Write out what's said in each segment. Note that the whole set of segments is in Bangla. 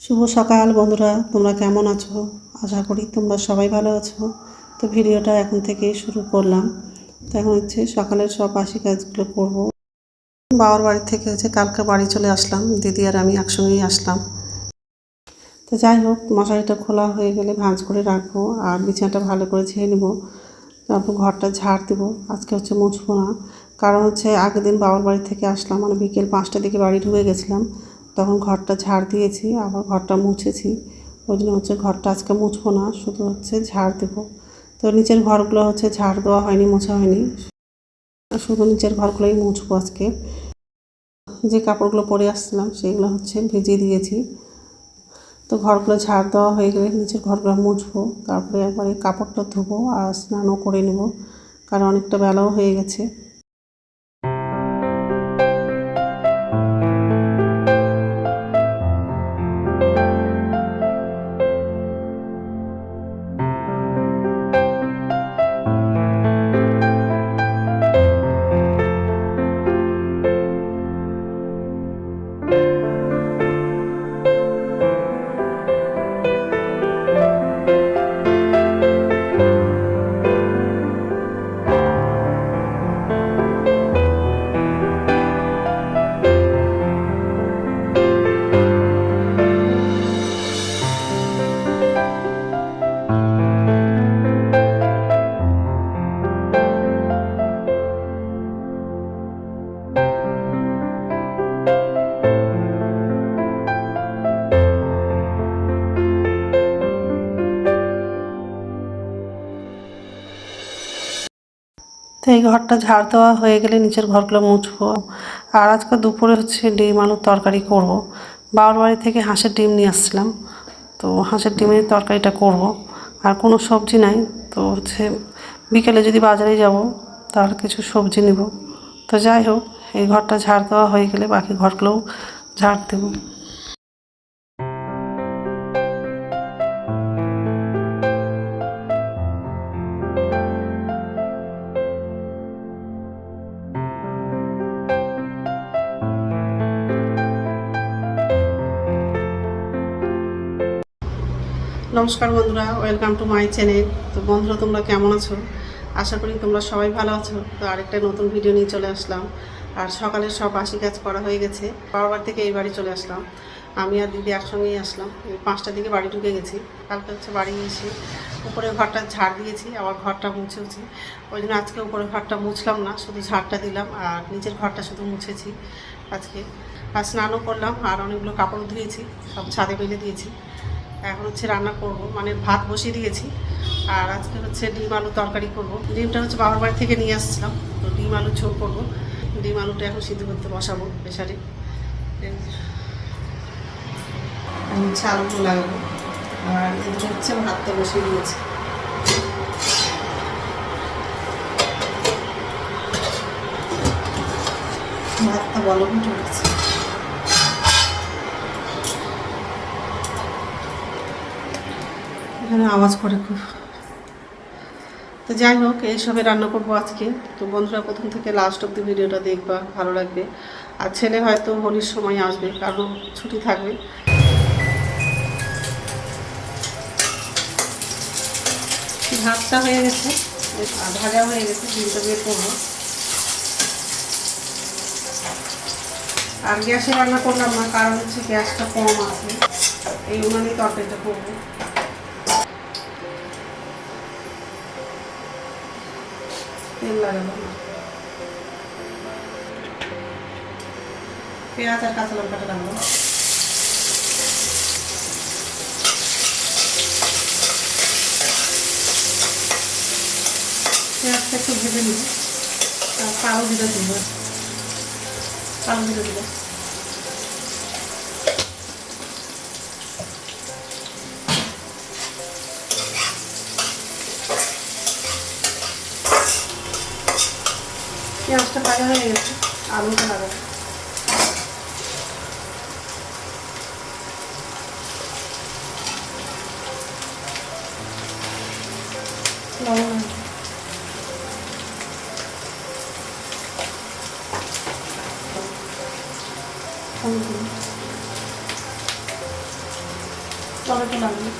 শুভ সকাল বন্ধুরা, তোমরা কেমন আছো? আশা করি তোমরা সবাই ভালো আছো। তো ভিডিওটা এখন থেকেই শুরু করলাম। তো এখন হচ্ছে সকালের সব বাসি কাজগুলো করব। বাবার বাড়ি থেকে কালকে বাড়ি চলে আসলাম, দিদি আর আমি একসঙ্গেই আসলাম। তো যাই হোক, মশারিটা খোলা হয়ে গেলে ভাঁজ করে রাখবো আর বিছানাটা ভালো করে ঝেড়ে নেবো। তারপর ঘরটা ঝাড় দেবো। আজকে মুছবো না, কারণ আগের দিন বাবার বাড়ি থেকে আসলাম, বিকেল 5টার দিকে বাড়ি ঢুকে গেছিলাম। তখন ঘরটা ঝাড় দিয়েছি, আবার ঘরটা মুছেছি। ওই জন্য ঘরটা আজকে মুছবো না, শুধু ঝাড় দেবো। তো নিচের ঘরগুলো ঝাড় দেওয়া হয়নি, মোছা হয়নি, শুধু নিচের ঘরগুলোই মুছবো আজকে। যে কাপড়গুলো পরে আসছিলাম সেগুলো ভিজিয়ে দিয়েছি। তো ঘরগুলো ঝাড় দেওয়া হয়ে গেলে নিচের ঘরগুলো মুছবো, তারপরে একবারে কাপড়টা ধোবো আর স্নানও করে নেব, কারণ অনেকটা বেলাও হয়ে গেছে। তো এই ঘরটা ঝাড় দেওয়া হয়ে গেলে নিচের ঘরগুলো মুছবো। আর আজকে দুপুরে ডিম আলুর তরকারি করব। বাবার বাড়ি থেকে হাঁসের ডিম নিয়ে আসছিলাম, তো হাঁসের ডিমের তরকারিটা করব। আর কোনো সবজি নাই, তো বিকেলে যদি বাজারে যাব তার কিছু সবজি নেব। তো যাই হোক, এই ঘরটা ঝাড় দেওয়া হয়ে গেলে বাকি ঘরগুলোও ঝাড় দেবো। নমস্কার বন্ধুরা, ওয়েলকাম টু মাই চ্যানেল। তো বন্ধুরা, তোমরা কেমন আছো? আশা করি তোমরা সবাই ভালো আছো। তো আরেকটা নতুন ভিডিও নিয়ে চলে আসলাম। আর সকালের সব বাসি কাজ করা হয়ে গেছে। বাবার বাড়ি থেকে এই বাড়ি চলে আসলাম, আমি আর দিদি একসঙ্গেই আসলাম। 5টার দিকে বাড়ি ঢুকে গেছি। কালকে বাড়ি এসে উপরে ঘরটা ঝাড় দিয়েছি, আবার ঘরটা মুছেওছি। ওই জন্য আজকে উপরে ঘরটা মুছলাম না, শুধু ঝাড়টা দিলাম আর নিচের ঘরটা শুধু মুছেছি আজকে। আর স্নানও করলাম আর অনেকগুলো কাপড় ধুয়েছি, সব ছাদে মেলে দিয়েছি। এখন রান্না করব, মানে ভাত বসিয়ে দিয়েছি। আর আজকে ডিম আলু তরকারি করব। ডিমটা বাবার বাড়ি থেকে নিয়ে আসছিলাম, তো ডিম আলু ঝোল করবো। ডিম আলুটা এখন সিদ্ধ করতে বসাবো প্রেসারে। আলুগুলো লাগাবো। আর এদিকে ভাতটা বসিয়ে দিয়েছি। ভাতটা বলক উঠে গেছে। এখানে আওয়াজ করে খুব। তো যাই হোক, এইসবে রান্না করবো আজকে। তো বন্ধুরা, প্রথম থেকে লাস্ট অব্দি ভিডিওটা দেখবা, ভালো লাগবে। আর ছেলে হয়তো হোলির সময় আসবে, কারণ ছুটি থাকবে। ভাতটা হয়ে গেছে, ভাজা হয়ে গেছে, ডিমটা বের করবো। আর গ্যাসে রান্না করলাম না, কারণ গ্যাসটা কম আছে, এই উনানেই তরকারিটা করবো। তেল লাগাবো না। পেঁয়াজ আর কাঁচা লঙ্কাটা রাখবো। পেঁয়াজটা একটু ভেজে নিব, কালো জিরে দিব, কালো জিরে দিব। পেঁয়াজটা ভাজা হয়ে গেছে, আলুটা লাগাবো। লবণ টমেটো লাগবে,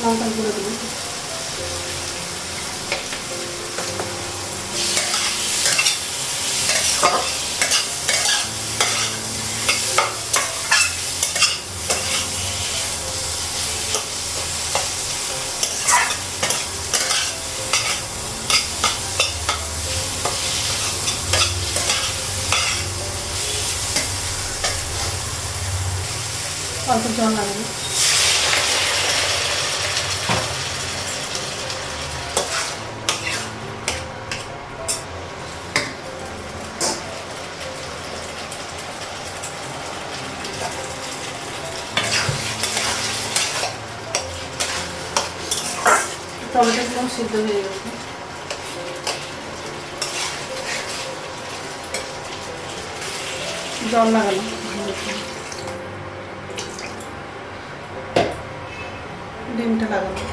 লঙ্কা গুঁড়ো দেবো, অল্প জল লাগবে। টমেটোগুলো সিদ্ধ হয়ে গেছে, জল লাগানো, ডিমটা লাগানো,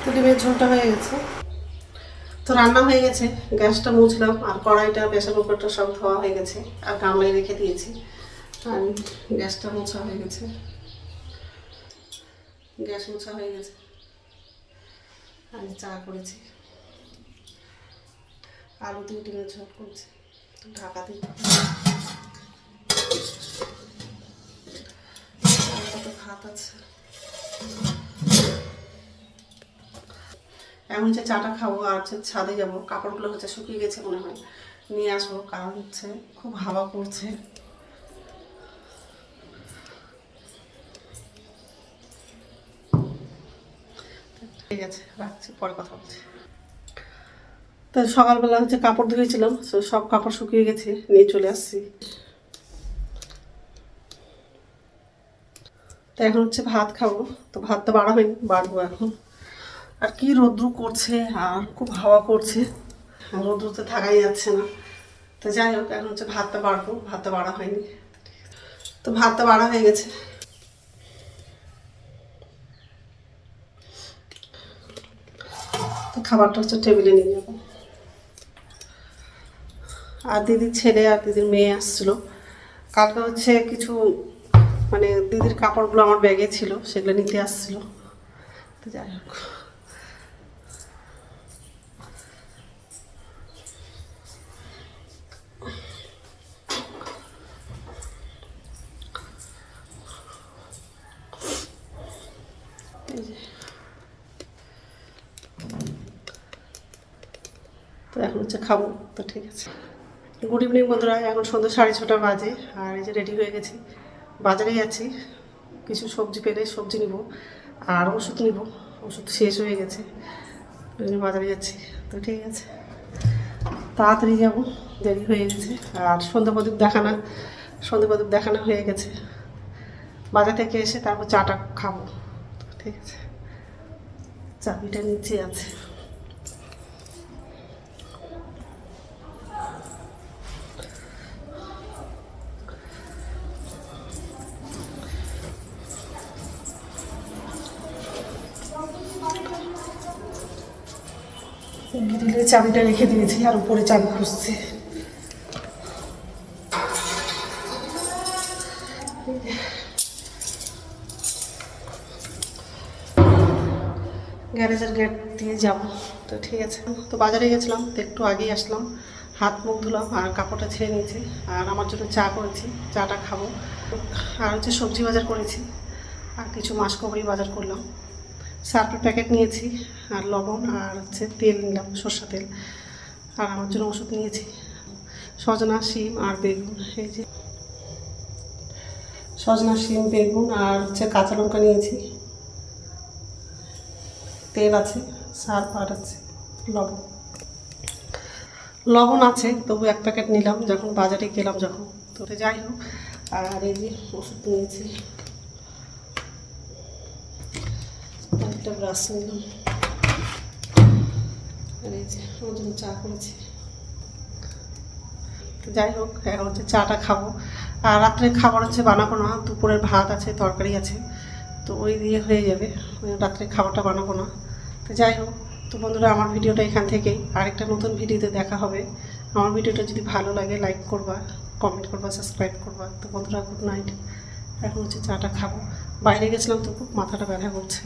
তো ডিমের ঝোলটা হয়ে গেছে। তো রান্না হয়ে গেছে, গ্যাসটা মুছলাম আর কড়াইটা প্রেসার কুকারটা সব ধোয়া হয়ে গেছে আর গামলায় রেখে দিয়েছি আর গ্যাসটা মোছা হয়ে গেছে, গ্যাস মোছা হয়ে গেছে। আমি চা করেছি, আলু দিয়ে ডিমের ঝোল করেছি, ঢাকা দিয়ে ভাত আছে। এখন হচ্ছে চাটা খাবো আর হচ্ছে ছাদে যাবো, কাপড়গুলো হচ্ছে শুকিয়ে গেছে মনে হয়, নিয়ে আসবো, কারণ হচ্ছে খুব হাওয়া করছে। ঠিক আছে, রাখছি, পরে কথা বলছি। তো সকালবেলা হচ্ছে কাপড় ধুয়েছিলাম, সব কাপড় শুকিয়ে গেছে, নিয়ে চলে আসছি। তো এখন হচ্ছে ভাত খাবো, তো ভাত তো বাড়া হয়নি, বাড়বো এখন। আর কি রৌদ্র করছে আর খুব হাওয়া করছে, রৌদ্রতে থাকাই যাচ্ছে না। তো যাই হোক, এখন হচ্ছে ভাতটা বাড়বো, ভাতটা বাড়া হয়নি, তো ভাতটা বাড়া হয়ে গেছে। তো খাবারটা হচ্ছে টেবিলে নিয়ে যাবো। আর দিদির ছেলে আর দিদির মেয়ে আসছিলো কালকে, হচ্ছে কিছু মানে দিদির কাপড়গুলো আমার ব্যাগে ছিল, সেগুলো নিতে আসছিলো। তো যাই হোক, তো এখন হচ্ছে খাবো। তো ঠিক আছে, গুড ইভিনিং বন্ধুরা, এখন সন্ধ্যা 6:30 বাজে আর এই যে রেডি হয়ে গেছি, বাজারে যাচ্ছি, কিছু সবজি পেলে সবজি নিব আর ওষুধ নিব, ওষুধ শেষ হয়ে গেছে, বাজারে যাচ্ছি। তো ঠিক আছে, তাড়াতাড়ি যাবো, দেরি হয়ে গেছে। আর সন্ধ্যা প্রদীপ দেখানো হয়ে গেছে, বাজার থেকে এসে তারপর চাটা খাবো। ঠিক আছে, চাবিটা নিচে আছে। গ্রিলের চাবিটা রেখে দিয়েছি আর উপরে চাবি খুঁজছি। গ্যারেজের গেট দিয়ে যাব। তো ঠিক আছে, তো বাজারে গেছিলাম, তো একটু আগেই আসলাম, হাত মুখ ধুলাম আর কাপড়টা ছেড়ে নিয়েছি আর আমার জন্য চা করেছি, চাটা খাবো। আর হচ্ছে সবজি বাজার করেছি আর কিছু মাসকবরি বাজার করলাম, সার্ফের প্যাকেট নিয়েছি আর লবণ আর হচ্ছে তেল নিলাম, সরষা তেল। আর আমার জন্য ওষুধ নিয়েছি, সজনা শিম আর বেগুন, এই যে সজনা শিম বেগুন আর হচ্ছে কাঁচা লঙ্কা নিয়েছি, তেল আছে, সার্ফ আর আছে লবণ। লবণ আছে, তবু এক প্যাকেট নিলাম যখন বাজারে গেলাম যখন। তো যাই হোক, আর এই যে ওষুধ নিয়েছি, একটা ব্রাশ নিলাম, আর এই যে ওর জন্য চা করেছি। তো যাই হোক, এখন হচ্ছে চাটা খাবো। আর রাত্রে খাবার হচ্ছে বানাবো না, দুপুরের ভাত আছে, তরকারি আছে, তো ওই দিয়ে হয়ে যাবে, রাত্রে খাবারটা বানাবো না। তো যাই হোক, তো বন্ধুরা আমার ভিডিওটা এখান থেকেই, আরেকটা নতুন ভিডিওতে দেখা হবে। আমার ভিডিওটা যদি ভালো লাগে লাইক করবা, কমেন্ট করবা, সাবস্ক্রাইব করবা। তো বন্ধুরা গুড নাইট। এখন হচ্ছে চাটা খাবো, বাইরে গেছিলাম তো খুব মাথাটা ব্যথা করছে।